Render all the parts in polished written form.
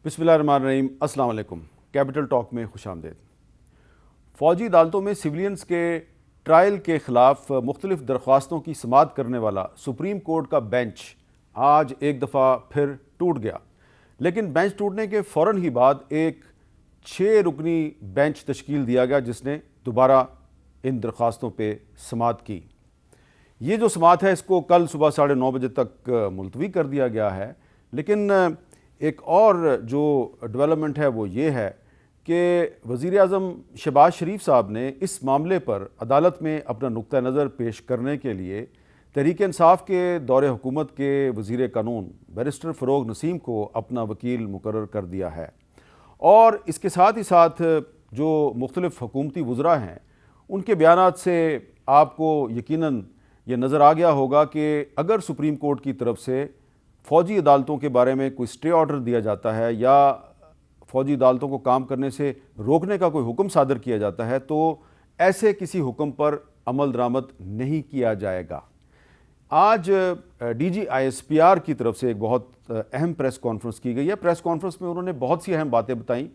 بسم اللہ الرحمن الرحیم۔ السلام علیکم۔ کیپٹل ٹاک میں خوش آمدید۔ فوجی عدالتوں میں سویلینز کے ٹرائل کے خلاف مختلف درخواستوں کی سماعت کرنے والا سپریم کورٹ کا بینچ آج ایک دفعہ پھر ٹوٹ گیا، لیکن بینچ ٹوٹنے کے فوراً ہی بعد ایک 6 رکنی بینچ تشکیل دیا گیا جس نے دوبارہ ان درخواستوں پہ سماعت کی۔ یہ جو سماعت ہے اس کو کل صبح 9:30 بجے تک ملتوی کر دیا گیا ہے، لیکن ایک اور جو ڈیولپمنٹ ہے وہ یہ ہے کہ وزیر اعظم شہباز شریف صاحب نے اس معاملے پر عدالت میں اپنا نقطہ نظر پیش کرنے کے لیے تحریک انصاف کے دور حکومت کے وزیر قانون بیرسٹر فروغ نسیم کو اپنا وکیل مقرر کر دیا ہے، اور اس کے ساتھ ہی ساتھ جو مختلف حکومتی وزراء ہیں ان کے بیانات سے آپ کو یقیناً یہ نظر آ گیا ہوگا کہ اگر سپریم کورٹ کی طرف سے فوجی عدالتوں کے بارے میں کوئی اسٹے آرڈر دیا جاتا ہے یا فوجی عدالتوں کو کام کرنے سے روکنے کا کوئی حکم صادر کیا جاتا ہے تو ایسے کسی حکم پر عمل درآمد نہیں کیا جائے گا۔ آج D G I S P R کی طرف سے ایک بہت اہم پریس کانفرنس کی گئی ہے۔ پریس کانفرنس میں انہوں نے بہت سی اہم باتیں بتائیں،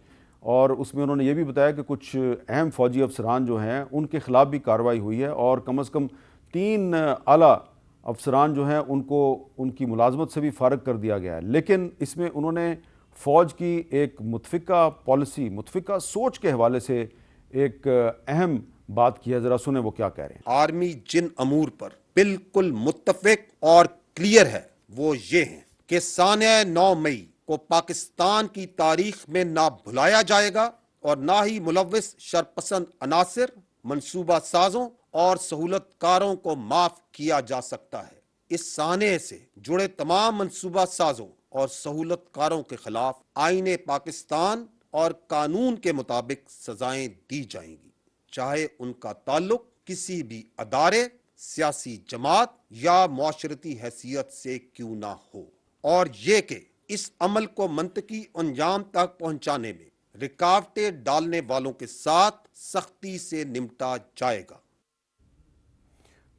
اور اس میں انہوں نے یہ بھی بتایا کہ کچھ اہم فوجی افسران جو ہیں ان کے خلاف بھی کارروائی ہوئی ہے، اور کم از کم 3 اعلیٰ افسران جو ہیں ان کو ان کی ملازمت سے بھی فارغ کر دیا گیا ہے۔ لیکن اس میں انہوں نے فوج کی ایک متفقہ پالیسی، متفقہ سوچ کے حوالے سے ایک اہم بات کی ہے۔ ذرا سنیں وہ کیا کہہ رہے ہیں۔ آرمی جن امور پر بالکل متفق اور کلیئر ہے وہ یہ ہیں کہ سانحہ 9 مئی کو پاکستان کی تاریخ میں نہ بھلایا جائے گا، اور نہ ہی ملوث شرپسند عناصر، منصوبہ سازوں اور سہولت کاروں کو معاف کیا جا سکتا ہے۔ اس سانحے سے جڑے تمام منصوبہ سازوں اور سہولت کاروں کے خلاف آئین پاکستان اور قانون کے مطابق سزائیں دی جائیں گی، چاہے ان کا تعلق کسی بھی ادارے، سیاسی جماعت یا معاشرتی حیثیت سے کیوں نہ ہو، اور یہ کہ اس عمل کو منطقی انجام تک پہنچانے میں رکاوٹیں ڈالنے والوں کے ساتھ سختی سے نمٹا جائے گا۔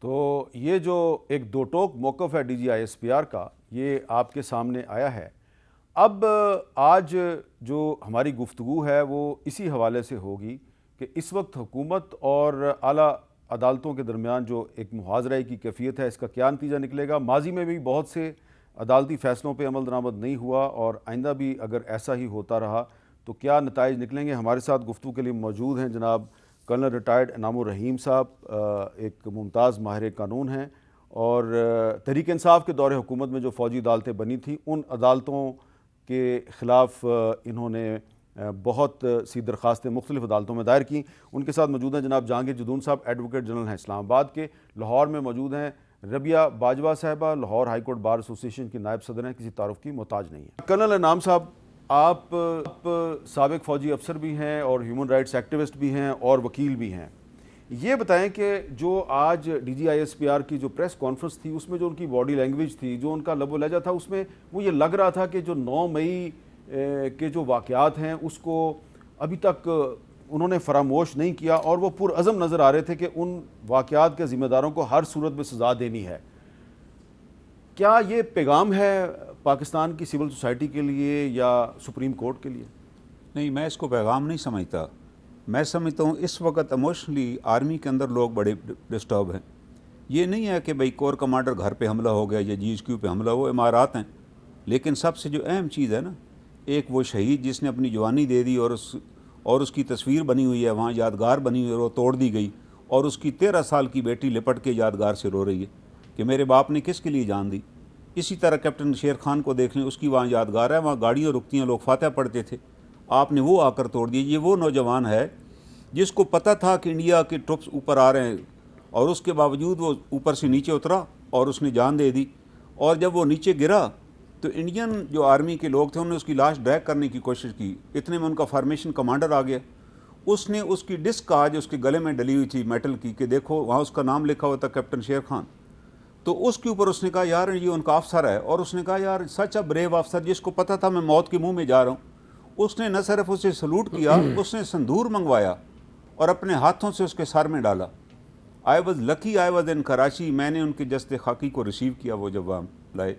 تو یہ جو ایک دو ٹوک موقف ہے D G I S P R کا، یہ آپ کے سامنے آیا ہے۔ اب آج جو ہماری گفتگو ہے وہ اسی حوالے سے ہوگی کہ اس وقت حکومت اور اعلیٰ عدالتوں کے درمیان جو ایک محاذرے کی کیفیت ہے، اس کا کیا نتیجہ نکلے گا۔ ماضی میں بھی بہت سے عدالتی فیصلوں پہ عمل درآمد نہیں ہوا، اور آئندہ بھی اگر ایسا ہی ہوتا رہا تو کیا نتائج نکلیں گے۔ ہمارے ساتھ گفتگو کے لیے موجود ہیں جناب کرنل ریٹائرڈ انعام الرحیم صاحب، ایک ممتاز ماہر قانون ہیں، اور تحریک انصاف کے دور حکومت میں جو فوجی عدالتیں بنی تھیں ان عدالتوں کے خلاف انہوں نے بہت سی درخواستیں مختلف عدالتوں میں دائر کیں۔ ان کے ساتھ موجود ہیں جناب جہانگیر جدون صاحب، ایڈوکیٹ جنرل ہیں اسلام آباد کے۔ لاہور میں موجود ہیں ربیہ باجوہ صاحبہ، لاہور ہائی کورٹ بار ایسوسی ایشن کی نائب صدر ہیں، کسی تعارف کی محتاج نہیں ہیں۔ کرنل انعام صاحب، آپ سابق فوجی افسر بھی ہیں اور ہیومن رائٹس ایکٹیوسٹ بھی ہیں اور وکیل بھی ہیں۔ یہ بتائیں کہ جو آج D G I S P R کی جو پریس کانفرنس تھی اس میں جو ان کی باڈی لینگویج تھی، جو ان کا لب و لہجہ تھا، اس میں وہ یہ لگ رہا تھا کہ جو 9 مئی کے جو واقعات ہیں اس کو ابھی تک انہوں نے فراموش نہیں کیا، اور وہ پرعزم نظر آ رہے تھے کہ ان واقعات کے ذمہ داروں کو ہر صورت میں سزا دینی ہے۔ کیا یہ پیغام ہے پاکستان کی سول سوسائٹی کے لیے یا سپریم کورٹ کے لیے؟ نہیں، میں اس کو پیغام نہیں سمجھتا۔ میں سمجھتا ہوں اس وقت ایموشنلی آرمی کے اندر لوگ بڑے ڈسٹرب ہیں۔ یہ نہیں ہے کہ بھئی کور کمانڈر گھر پہ حملہ ہو گیا یا جی ایچ کیو پہ حملہ، وہ امارات ہیں، لیکن سب سے جو اہم چیز ہے نا، ایک وہ شہید جس نے اپنی جوانی دے دی اور اس کی تصویر بنی ہوئی ہے وہاں، یادگار بنی ہوئی ہے، وہ توڑ دی گئی، اور اس کی 13 سال کی بیٹی لپٹ کے یادگار سے رو رہی ہے کہ میرے باپ نے کس کے لیے جان دی۔ اسی طرح کیپٹن شیر خان کو دیکھ لیں، اس کی وہاں یادگار ہے، وہاں گاڑیاں رکتی ہیں، لوگ فاتحہ پڑھتے تھے، آپ نے وہ آ کر توڑ دی۔ یہ وہ نوجوان ہے جس کو پتہ تھا کہ انڈیا کے ٹروپس اوپر آ رہے ہیں، اور اس کے باوجود وہ اوپر سے نیچے اترا اور اس نے جان دے دی، اور جب وہ نیچے گرا تو انڈین جو آرمی کے لوگ تھے انہوں نے اس کی لاش ڈریگ کرنے کی کوشش کی، اتنے میں ان کا فارمیشن کمانڈر آ گیا، اس نے اس کی ڈسک آج اس کے گلے میں ڈلی ہوئی تھی میٹل کی کہ دیکھو وہاں اس کا نام لکھا ہوا تھا کیپٹن شیر خان، تو اس کے اوپر اس نے کہا یار یہ ان کا افسر ہے، اور اس نے کہا یار سچ اے بریو افسر، جس کو پتہ تھا میں موت کے منہ میں جا رہا ہوں۔ اس نے نہ صرف اسے سلوٹ کیا، اس نے سندور منگوایا اور اپنے ہاتھوں سے اس کے سر میں ڈالا۔ I was lucky I was in Karachi, میں نے ان کے جسد خاکی کو ریسیو کیا وہ جب وہاں لائے،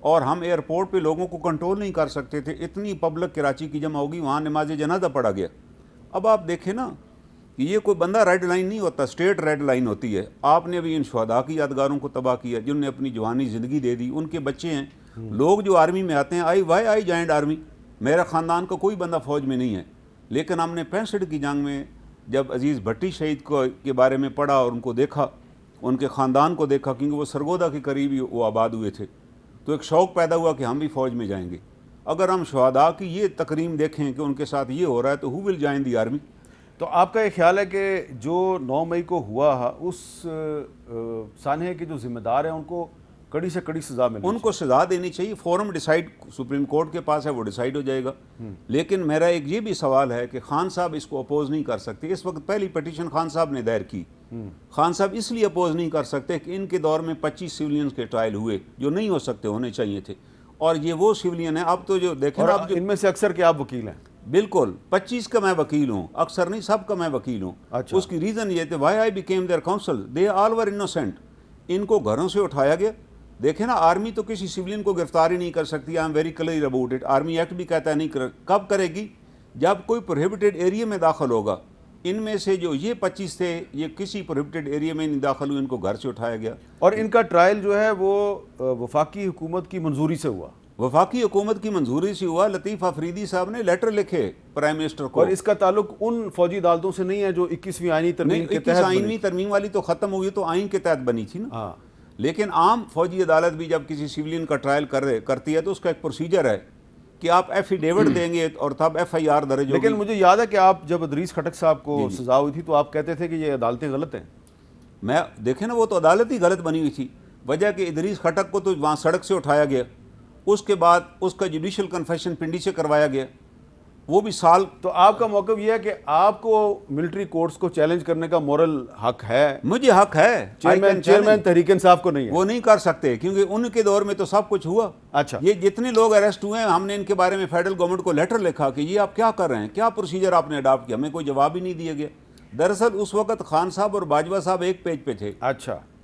اور ہم ایئرپورٹ پہ لوگوں کو کنٹرول نہیں کر سکتے تھے، اتنی پبلک کراچی کی جمع ہوگی، وہاں نماز جنازہ پڑھا گیا۔ اب آپ دیکھیں نا کہ یہ کوئی بندہ ریڈ لائن نہیں ہوتا، اسٹیٹ ریڈ لائن ہوتی ہے۔ آپ نے ابھی ان شہداء کی یادگاروں کو تباہ کیا جنہوں نے اپنی جوانی زندگی دے دی، ان کے بچے ہیں، لوگ جو آرمی میں آتے ہیں، آئی جوائنڈ آرمی، میرا خاندان کا کوئی بندہ فوج میں نہیں ہے، لیکن ہم نے 65 کی جنگ میں جب عزیز بھٹی شہید کے بارے میں پڑھا اور ان کو دیکھا، ان کے خاندان کو دیکھا، کیونکہ وہ سرگودا کے قریب ہی وہ آباد ہوئے تھے، تو ایک شوق پیدا ہوا کہ ہم بھی فوج میں جائیں گے۔ اگر ہم شہداء کی یہ تکریم دیکھیں کہ ان کے ساتھ یہ ہو رہا ہے تو ہو ول جوائن دی آرمی؟ تو آپ کا یہ خیال ہے کہ جو 9 مئی کو ہوا اس سانحے کے جو ذمہ دار ہیں ان کو کڑی سے کڑی سزا ملنی ان کو سزا دینی چاہیے، فورم ڈیسائیڈ سپریم کورٹ کے پاس ہے، وہ ڈیسائیڈ ہو جائے گا۔ لیکن میرا ایک یہ بھی سوال ہے کہ خان صاحب اس کو اپوز نہیں کر سکتے۔ اس وقت پہلی پٹیشن خان صاحب نے دائر کی، خان صاحب اس لیے اپوز نہیں کر سکتے کہ ان کے دور میں 25 سیولینز کے ٹرائل ہوئے جو نہیں ہو سکتے، ہونے چاہیے تھے، اور یہ وہ سیولین ہیں۔ اب تو جو دیکھیں اور نا، اب ان میں سے اکثر کے آپ وکیل ہیں؟ بالکل 25 کا میں وکیل ہوں، اکثر نہیں، سب کا میں وکیل ہوں۔ اچھا۔ اس کی ریزن یہ تھے why I became their counsel, they all were innocent. ان کو گھروں سے اٹھایا گیا۔ دیکھیں نا، آرمی تو کسی سیولین کو گرفتار ہی نہیں کر سکتی، I am very clear about it. Army act بھی کہتا ہے نہیں کب کرے گی؟ جب کوئی پروہیبٹڈ ایریا میں داخل ہوگا۔ ان میں سے جو یہ 25 تھے، یہ کسی پروہیبٹڈ ایریا میں نہیں داخل ہوئے، ان کو گھر سے اٹھایا گیا۔ اور ان کا ٹرائل جو ہے وہ وفاقی حکومت کی منظوری سے ہوا؟ وفاقی حکومت کی منظوری سے ہوا۔ لطیف افریدی صاحب نے لیٹر لکھے پرائم منسٹر کو، اور اس کا تعلق ان فوجی عدالتوں سے نہیں ہے جو 21ویں آئینی ترمیم کے تحت بنی؟ آئینی ترمیم والی تو ختم ہوئی، تو آئین کے تحت بنی تھی نا۔ ہاں، لیکن عام فوجی عدالت بھی جب کسی سیولین کا ٹرائل کرتی ہے تو اس کا ایک پروسیجر ہے کہ آپ ایفیڈیوٹ دیں گے اور تب ایف آئی آر درج ہوگی۔ لیکن مجھے یاد ہے کہ آپ جب ادریس کھٹک صاحب کو سزا ہوئی تھی تو آپ کہتے تھے کہ یہ عدالتیں غلط ہیں۔ میں دیکھیں نا، وہ تو عدالت ہی غلط بنی ہوئی تھی، وجہ کہ ادریس کھٹک کو تو وہاں سڑک سے اٹھایا گیا، اس کے بعد اس کا جوڈیشل کنفیشن پنڈی سے کروایا گیا، وہ بھی سال۔ تو آپ کا موقف یہ ہے کہ آپ کو ملٹری کورٹس کو چیلنج کرنے کا مورل حق ہے؟ مجھے حق ہے، چیئرمین تحریک انصاف کو نہیں ہے؟ وہ نہیں کر سکتے کیونکہ ان کے دور میں تو سب کچھ ہوا۔ اچھا، یہ جتنے لوگ اریسٹ ہوئے ہیں، ہم نے ان کے بارے میں فیڈرل گورنمنٹ کو لیٹر لکھا کہ یہ آپ کیا کر رہے ہیں، کیا پروسیجر آپ نے اڈاپٹ کیا، ہمیں کوئی جواب ہی نہیں دیا گیا۔ دراصل اس وقت خان صاحب اور باجوہ صاحب ایک پیج پہ تھے۔ اچھا،